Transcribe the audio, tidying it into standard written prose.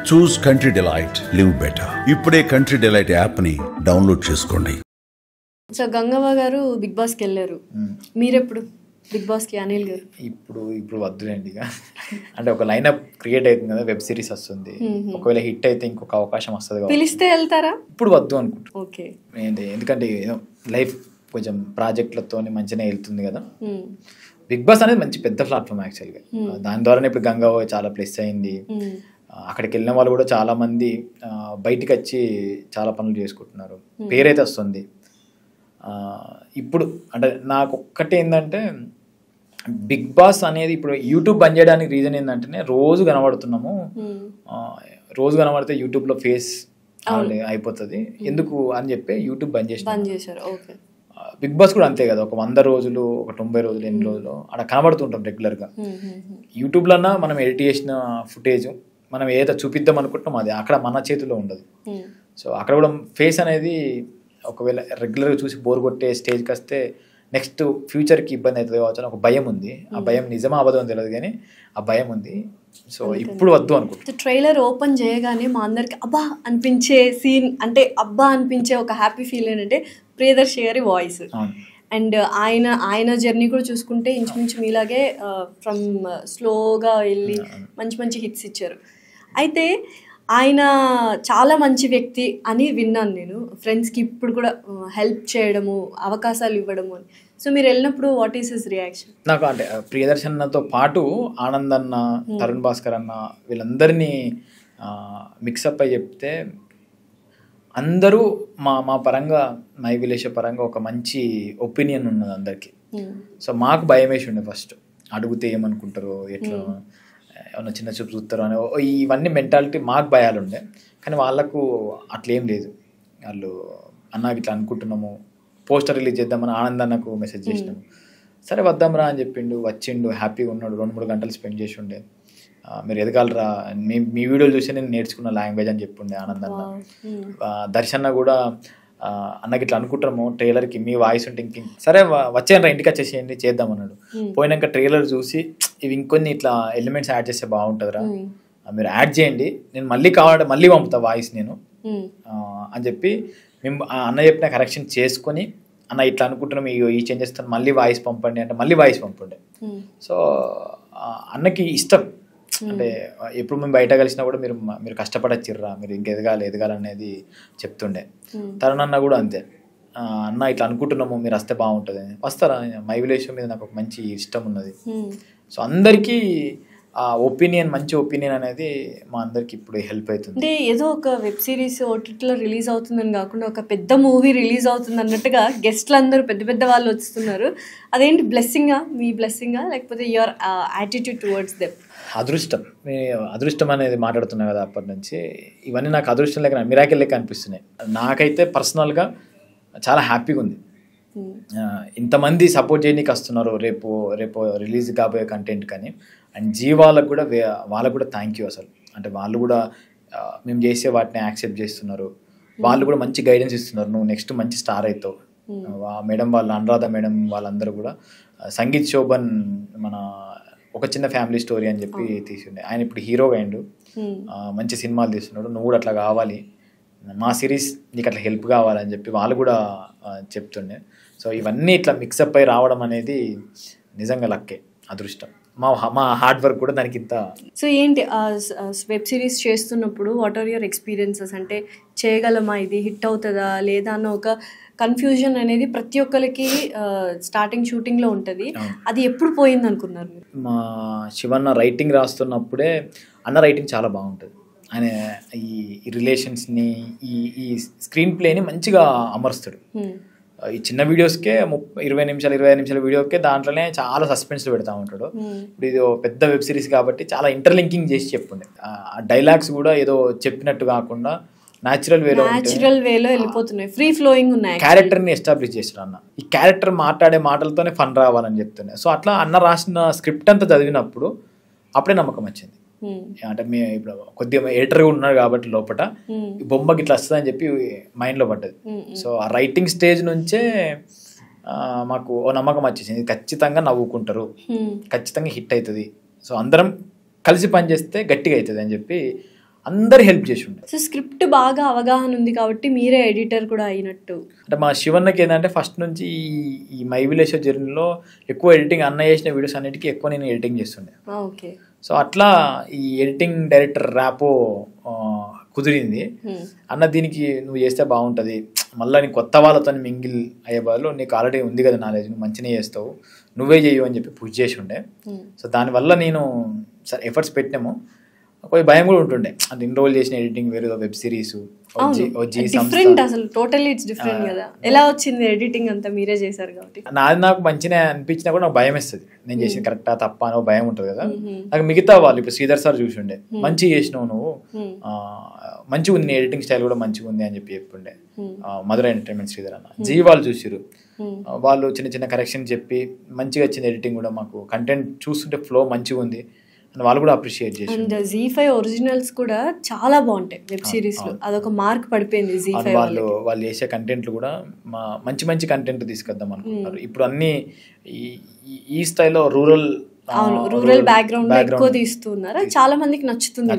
చూస్ country delight, live better. ఇప్పుడే country delight యాప్ని download చేసుకోండి. సో గంగవ్వ గారు బిగ్ బాస్కి వెళ్ళారు, మీరెప్పుడు బిగ్ బాస్కి? అనిల్ గారు ఇప్పుడు వద్దులేండి ఇక. అంటే ఒక లైనప్ క్రియేట్ అవుతుంది కదా, వెబ్ సిరీస్ వస్తుంది, ఒకవేళ హిట్ అయితే ఇంకొక అవకాశం వస్తుంది, పిలిస్తే వెళ్తారా? ఇప్పుడు వద్దు అనుకుంటా. ఓకే, ఎందుకంటే లైఫ్ కొంచెం ప్రాజెక్టులతో మంచిగానే వెళ్తుంది కదా. బిగ్ బాస్ అనేది మంచి పెద్ద ప్లాట్ఫామ్ యాక్చువల్గా. దాని ద్వారానే ఇప్పుడు గంగవ్వ చాలా ప్లస్ అయింది. అక్కడికి వెళ్ళిన వాళ్ళు కూడా చాలా మంది బయటికి వచ్చి చాలా పనులు చేసుకుంటున్నారు, పేరైతే వస్తుంది. ఇప్పుడు అంటే నాకు ఒక్కటే ఏంటంటే, బిగ్ బాస్ అనేది ఇప్పుడు యూట్యూబ్ బంద్ చేయడానికి రీజన్ ఏంటంటే, రోజు కనబడుతున్నాము, రోజు కనబడితే యూట్యూబ్లో ఫేస్ అయిపోతుంది ఎందుకు అని చెప్పి యూట్యూబ్ బంద్ చేశారు. బిగ్ బాస్ కూడా అంతే కదా, ఒక 100 రోజులు, ఒక 90 రోజులు, ఎన్ని రోజులు అక్కడ కనబడుతుంటాం రెగ్యులర్గా. యూట్యూబ్లో మనం ఎడిట్ చేసిన ఫుటేజ్ మనం ఏదో చూపిద్దాం అనుకుంటున్నాం, అది అక్కడ మన చేతిలో ఉండదు. సో అక్కడ కూడా ఫేస్ అనేది ఒకవేళ రెగ్యులర్గా చూసి బోర్ కొట్టే స్టేజ్కి వస్తే నెక్స్ట్ ఫ్యూచర్కి ఇబ్బంది అవుతుంది కావచ్చు అని ఒక భయం ఉంది. ఆ భయం నిజమా అబద్ధం తెలియదు కానీ ఆ భయం ఉంది. సో ఇప్పుడు వద్దు అనుకుంటా. ట్రైలర్ ఓపెన్ చేయగానే మా అందరికి అబ్బా అనిపించే సీన్, అంటే అబ్బా అనిపించే ఒక హ్యాపీ ఫీల్ ఏంటంటే ప్రియదర్శి గారి వాయిస్. అండ్ ఆయన జర్నీ కూడా చూసుకుంటే ఇంచుమించు మీలాగే ఫ్రమ్ స్లోగా వెళ్ళి మంచి మంచి హిట్స్ ఇచ్చారు. అయితే ఆయన చాలా మంచి వ్యక్తి అని విన్నాను నేను, ఫ్రెండ్స్కి ఇప్పుడు కూడా హెల్ప్ చేయడము, అవకాశాలు ఇవ్వడము అని. సో మీరు వెళ్ళినప్పుడు వాట్ ఈస్ హిస్ రియాక్షన్? నాకు అంటే ప్రియదర్శన్తో పాటు ఆనంద్ అన్న, తరుణ్ భాస్కర్ అన్న, వీళ్ళందరినీ మిక్సప్ అయి చెప్తే అందరూ మా పరంగా, మై విలేష పరంగా ఒక మంచి ఒపీనియన్ ఉన్నది అందరికీ. సో మాకు భయం వేసి ఉండే ఫస్ట్, అడిగితే ఏమనుకుంటారో, ఎట్లా ఏమన్నా చిన్న చూపు చూస్తారో అని ఇవన్నీ మెంటాలిటీ మాకు భయాలు ఉండే. కానీ వాళ్ళకు అట్లేం లేదు. వాళ్ళు అన్నకి ఇట్లా అనుకుంటున్నాము, పోస్టర్ రిలీజ్ చేద్దామని ఆనంద్ అన్నకు మెసేజ్ చేసినాము. సరే వద్దాంరా అని చెప్పిండు, వచ్చిండు, హ్యాపీగా ఉన్నాడు, 2-3 గంటలు స్పెండ్ చేసి ఉండే. మీరు ఎదగాలరా, మీ వీడియోలు చూసి నేను నేర్చుకున్న లాంగ్వేజ్ అని చెప్పుండే ఆనంద్ అన్న. దర్శన్న కూడా అన్నకి ఇట్లా అనుకుంటాము ట్రైలర్కి, మీ వాయిస్ ఉంటే సరే వచ్చేయండి ఇంటికి వచ్చేసేయండి చేద్దాం అన్నాడు. పోయినాక ట్రైలర్ చూసి ఇవి ఇంకొన్ని ఇట్లా ఎలిమెంట్స్ యాడ్ చేస్తే బాగుంటుందిరా, మీరు యాడ్ చేయండి, నేను మళ్ళీ కావాలంటే మళ్ళీ పంపుతా వాయిస్ నేను అని చెప్పి మేము అన్న చెప్పిన కరెక్షన్ చేసుకొని, అన్న ఇట్లా అనుకుంటున్నాం, ఈ చేంజెస్ మళ్ళీ వాయిస్ పంపండి అంటే మళ్ళీ వాయిస్ పంపండి. సో అన్నకి ఇష్టం. అంటే ఎప్పుడు మేము బయట కలిసినా కూడా మీరు కష్టపడచ్చిర్రా, మీరు ఇంకా ఎదగాలనేది చెప్తుండే. తరుణ్ అన్న కూడా అంతే, అన్న ఇట్లా అనుకుంటున్నాము, మీరు వస్తే బాగుంటుంది అని. వస్తారా? మై విలేజ్ మీద నాకు ఒక మంచి ఇష్టం ఉన్నది. సో అందరికీ ఆ ఒపీనియన్, మంచి ఒపీనియన్ అనేది మా అందరికి ఇప్పుడు హెల్ప్ అవుతుంది. అంటే ఏదో ఒక వెబ్ సిరీస్ ఓటీటీలో రిలీజ్ అవుతుందని కాకుండా ఒక పెద్ద మూవీ రిలీజ్ అవుతుంది అన్నట్టుగా గెస్ట్లు అందరూ పెద్ద పెద్ద వాళ్ళు వస్తున్నారు. అదేంటి బ్లెస్సింగా, మీ బ్లెస్సింగా, లేకపోతే యువర్ యాటిట్యూడ్ టువర్డ్స్ దెమ్? అదృష్టం అనేది మాట్లాడుతున్నా కదా అప్పటి నుంచి, ఇవన్నీ నాకు అదృష్టం లేక మిరాకిల్ లెక్క అనిపిస్తున్నాయి. నాకైతే పర్సనల్గా చాలా హ్యాపీగా ఉంది. ఇంతమంది సపోర్ట్ చేయడానికి వస్తున్నారు రేపు రిలీజ్ కాబోయే కంటెంట్ కానీ. అండ్ వాళ్ళకు కూడా థ్యాంక్ యూ అసలు. అంటే వాళ్ళు కూడా మేము చేసే వాటిని యాక్సెప్ట్ చేస్తున్నారు, వాళ్ళు కూడా మంచి గైడెన్స్ ఇస్తున్నారు, నువ్వు నెక్స్ట్ మంచి స్టార్ అవుతావు. మేడం వాళ్ళు, అనురాధ మేడం వాళ్ళందరూ కూడా, సంగీత్ శోభన్ మన ఒక చిన్న ఫ్యామిలీ స్టోరీ అని చెప్పి తీసిండే, ఆయన ఇప్పుడు హీరోగా అయిండు, మంచి సినిమాలు తీస్తున్నాడు, నువ్వు కూడా అట్లా కావాలి, మా సిరీస్ నీకు అట్లా హెల్ప్ కావాలని చెప్పి వాళ్ళు కూడా చెప్తుండే. సో ఇవన్నీ ఇట్లా మిక్సప్ అయి రావడం అనేది నిజంగా లక్కే, అదృష్టం. మా హార్డ్ వర్క్ కూడా దానికి ఇంత. సో ఏంటి వెబ్ సిరీస్ చేస్తున్నప్పుడు వాట్ ఆర్ యువర్ ఎక్స్పీరియన్సెస్? అంటే చేయగలమా, ఇది హిట్ అవుతుందా లేదా అన్న ఒక కన్ఫ్యూజన్ అనేది ప్రతి ఒక్కరికి స్టార్టింగ్ షూటింగ్లో ఉంటుంది. అది ఎప్పుడు పోయింది అనుకున్నారు మీరు? మా శివన్న రైటింగ్ రాస్తున్నప్పుడే, అన్న రైటింగ్ చాలా బాగుంటుంది. ఆయన ఈ రిలేషన్స్ని, ఈ స్క్రీన్ ప్లేని మంచిగా అమరుస్తాడు. ఈ చిన్న వీడియోస్కే 20 నిమిషాలు 25 నిమిషాల వీడియోకే దాంట్లోనే చాలా సస్పెన్స్ పెడతా ఉంటాడు. ఇప్పుడు ఇది పెద్ద వెబ్ సిరీస్ కాబట్టి చాలా ఇంటర్లింకింగ్ చేసి చెప్పుండే, ఆ డైలాగ్స్ కూడా ఏదో చెప్పినట్టు కాకుండా న్యాచురల్ వేలో వెళ్ళిపోతున్నాయి, ఫ్రీ ఫ్లోయింగ్ ఉన్నాయి. క్యారెక్టర్ని ఎస్టాబ్లిష్ చేస్తాడు అన్న. ఈ క్యారెక్టర్ మాట్లాడే మాటలతోనే ఫన్ రావాలని చెప్తున్నాయి. సో అట్లా అన్న రాసిన స్క్రిప్ట్ అంతా చదివినప్పుడు అప్పుడే నమ్మకం వచ్చింది. అంటే ఇప్పుడు కొద్దిగా ఎడిటర్గా ఉన్నాడు కాబట్టి లోపల బొమ్మకి ఇట్లా వస్తుందని చెప్పి మైండ్లో పడ్డది. సో ఆ రైటింగ్ స్టేజ్ నుంచే మాకు ఓ నమ్మకం వచ్చేసింది, ఖచ్చితంగా నవ్వుకుంటారు, ఖచ్చితంగా హిట్ అవుతుంది, సో అందరం కలిసి పనిచేస్తే గట్టిగా అవుతుంది అని చెప్పి అందరు హెల్ప్ చేసి ఉండే. సో స్క్రిప్ట్ బాగా అవగాహన ఉంది కాబట్టి మీరే ఎడిటర్ కూడా అయినట్టు. అంటే మా శివన్నకి ఏంటంటే ఫస్ట్ నుంచి ఈ మై విలేజ్ జర్నీలో ఎక్కువ ఎడిటింగ్, అన్న చేసిన వీడియోస్ అన్నిటికీ ఎక్కువ నేను ఎడిటింగ్ చేస్తుండే. ఓకే. సో అట్లా ఈ ఎడిటింగ్ డైరెక్టర్ ర్యాపో కుదిరింది. అన్న దీనికి నువ్వు చేస్తే బాగుంటుంది, మళ్ళీ నీకు కొత్త వాళ్ళతో మింగిల్ అయ్యే బదులు నీకు ఆల్రెడీ ఉంది కదా నాలెడ్జ్, నువ్వు మంచిగా చేస్తావు, నువ్వే చేయు అని చెప్పి పుష్ చేసి ఉండే. సో దానివల్ల నేను సరే ఎఫర్ట్స్ పెట్టినాము. కొంచెం భయం కూడా ఉంటుండే, అంటే ఇన్రోల్ చేసిన ఎడిటింగ్ వేరే వెబ్ సిరీస్ డిఫరెంట్, అసలు టోటల్లీ ఇట్స్ డిఫరెంట్ కదా. ఎలా వచ్చింది ఎడిటింగ్ అంతా మీరే చేశారు కాబట్టి? నాది నాకు మంచిగా అనిపించినా కూడా నాకు భయం వేస్తుంది, నేను చేసింది కరెక్టా తప్ప అని భయం ఉంటుంది కదా. నాకు మిగతా వాళ్ళు ఇప్పుడు శ్రీధర్ సార్ చూసిండే, మంచిగా చేసినావు నువ్వు, మంచిగా ఉంది నీ ఎడిటింగ్ స్టైల్ కూడా మంచిగా ఉంది అని చెప్పి చెప్పుండే. మధుర ఎంటర్టైన్మెంట్ శ్రీధర్ అన్న జీ వాళ్ళు చూసిరు, వాళ్ళు చిన్న చిన్న కరెక్షన్ చెప్పి మంచిగా వచ్చింది ఎడిటింగ్ కూడా, మాకు కంటెంట్ చూస్తుంటే ఫ్లో మంచిగా ఉంది అని వాళ్ళు కూడా అప్రిషియేట్ చేసి. అండ్ ZEE5 ఒరిజినల్స్ కూడా చాలా బాగుంటాయి వెబ్ సిరీస్ లో, అదొక మార్క్ పడిపోయింది ZEE5 వాళ్ళు చేసే కంటెంట్లు కూడా మంచి మంచి కంటెంట్ తీసుకొద్దాం అనుకుంటున్నారు. ఇప్పుడు అన్ని ఈ స్టైల్లో రూరల్ బ్యాక్గ్రౌండ్ ఎక్కువ తీస్తున్నారు, చాలా మందికి నచ్చుతుంది.